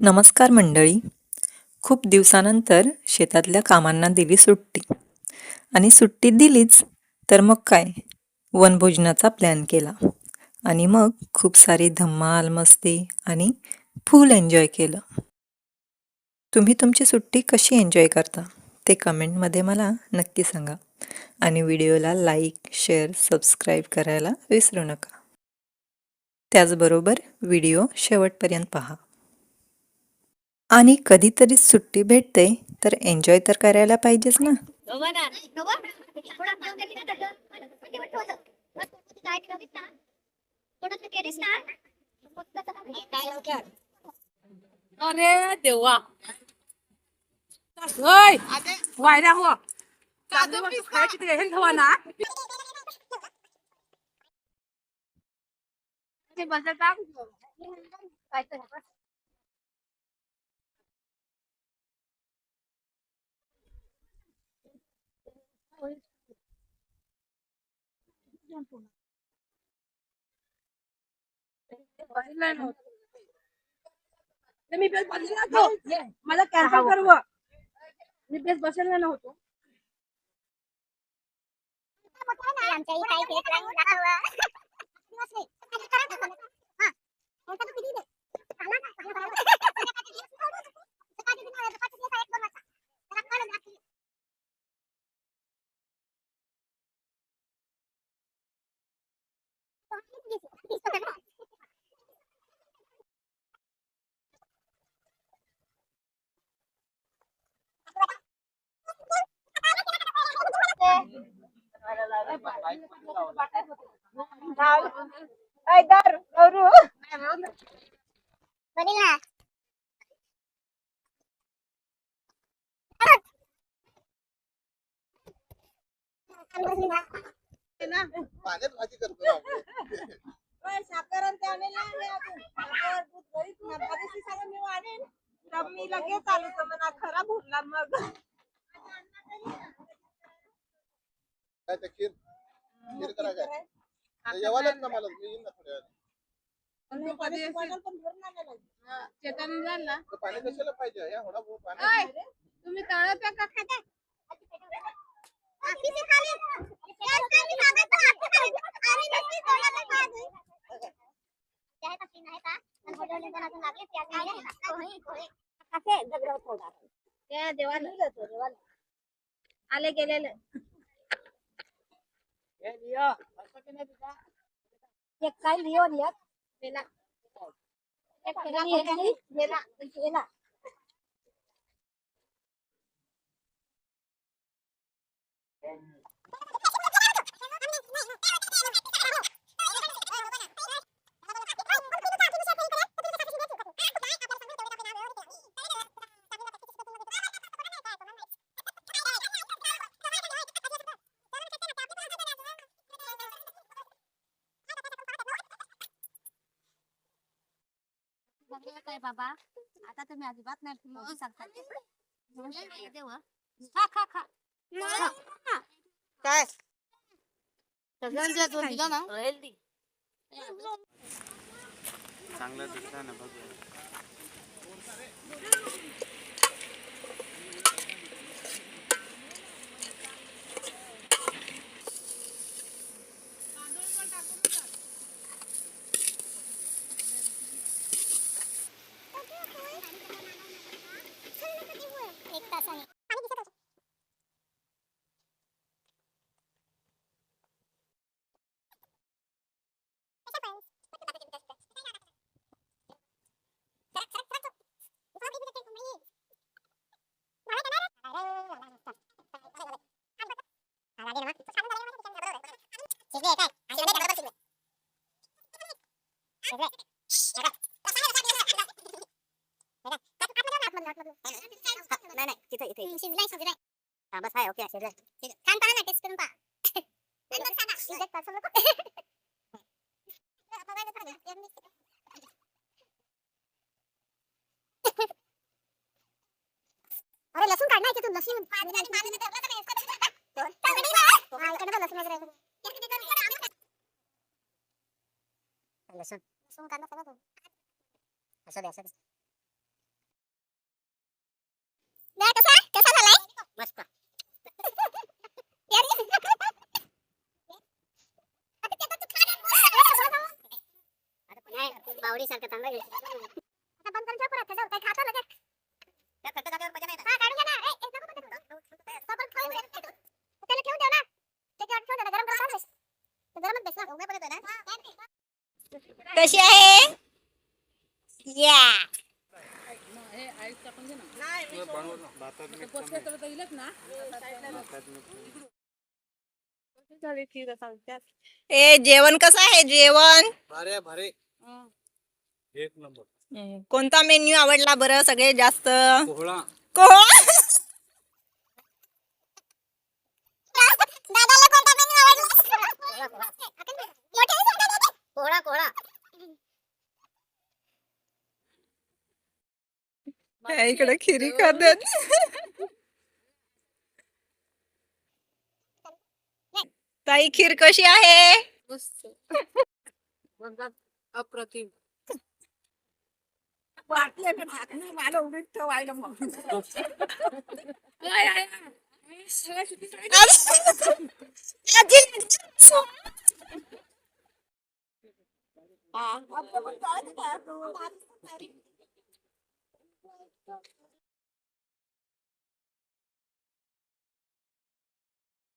नमस्कार मंडळी. खूप दिवसानंतर शेतातल्या कामांना दिली सुट्टी. आणि सुट्टी दिलीच तर मग काय, वनभोजनाचा प्लॅन केला. आणि मग खूप सारी धम्माल मस्ती आणि फुल एन्जॉय केलं. तुम्ही तुमची सुट्टी कशी एन्जॉय करता ते कमेंटमध्ये मला नक्की सांगा. आणि व्हिडिओला लाईक, शेअर, सबस्क्राईब करायला विसरू नका. त्याचबरोबर व्हिडिओ शेवटपर्यंत पहा. आणि कधीतरी सुट्टी भेटते तर एन्जॉय तर करायला पाहिजेच ना. अरे देवा होय वायरा हो खाय किती हे ठेवा ना ते बसता काय तर मी बेस बसला नव्हतो. मला कॅन्सल करू मी बेस बसला नव्हतो. मी लगेच आलो तर मला खराब होणार मग काय ते खीर खीर करा काय जेवायलाच ना मला मी येईन ना थोड्या चेतन झाला पाणी कशाला पाहिजे या होडा भाऊ पाणी तुम्ही तळप का खाता आले गेलेले एक काय लिओ लिया गेला एक गेला गेला काय बाबा आता तुम्ही अजिबात नाही बोलू शकता खा खा खा काय सगळ्यांच्या दोन दिला ना हेल्दी चांगलं दिसतंय ना बघूया नाही नाही तिथे इथे शिजलाय शिजलाय हा बस आहे ओके शिजलाय ठीक आहे छान पहा ना टेस्ट करून पहा अरे लसूण काढ ना याच्यातून लसूण लसूण लसूण काढणं सगळं असं दे असं आवडीसारखं चांगलं घे. आता बंद करून ठेव परत, त्याच्यावर काही खातं लगेच. त्यात फक्त जागेवर मजा नाही येत. हा, काढून घे ना. ए, नको बंद करू. सोबत खाऊ दे. त्याला ठेवून ठेव ना. त्याच्यावर ठेवून ठेव ना, गरम गरम खाऊ. ते गरमच बेस ना, उभे पडत ना. कशी आहे या ए जेवण कसं आहे जेवण भारे भारे एक नंबर. कोणता मेन्यू आवडला बरं सगळे जास्त कोहळा. दादाला कोणता मेन्यू आवडला कोहळा कोहळा इकडे खिरी खातात. ताई खीर कशी आहे अप्रतिम वाटले पण हात नाही मला उडीत ठेवायला मग